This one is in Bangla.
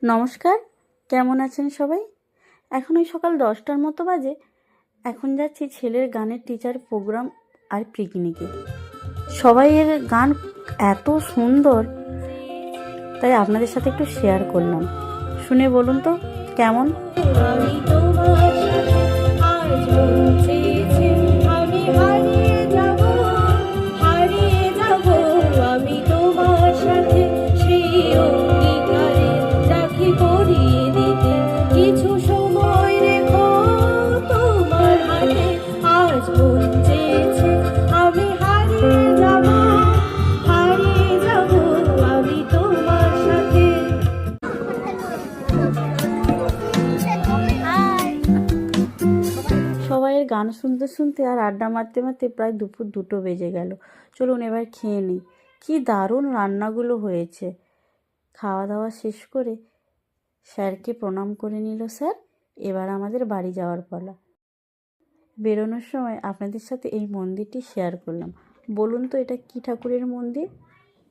নমস্কার, কেমন আছেন সবাই? এখন ওই সকাল 10টার মতো বাজে। এখন যাচ্ছি ছেলের গানের টিচার প্রোগ্রাম আর পিকনিকে। সবাইয়ের গান এত সুন্দর, তাই আপনাদের সাথে একটু শেয়ার করলাম। শুনে বলুন তো কেমন। আমি তোমার সাথে আজ মন চেয়েছে, আমি হারিয়ে যাব, হারিয়ে যাব। আমি তোমার সাথে সেই অঙ্গীকারে রাখি পরিয়ে দিতে কিছু সময় রেখো তোমার হাতে। আজ মন চেয়েছে আমি হারিয়ে যাব, হারিয়ে যাব। আমি তোমার সাথে। সবাইয়ের গান শুনতে শুনতে আর আড্ডা মারতে মারতে প্রায় দুপুর 2টো বেজে গেল। চলুন এবার খেয়ে নিই। কি দারুণ রান্নাগুলো হয়েছে। খাওয়া দাওয়া শেষ করে স্যারকে প্রণাম করে নিল স্যার। এবার আমাদের বাড়ি যাওয়ার পালা। বেরোনোর সময় আপনাদের সাথে এই মন্দিরটি শেয়ার করলাম। বলুন তো এটা কি ঠাকুরের মন্দির?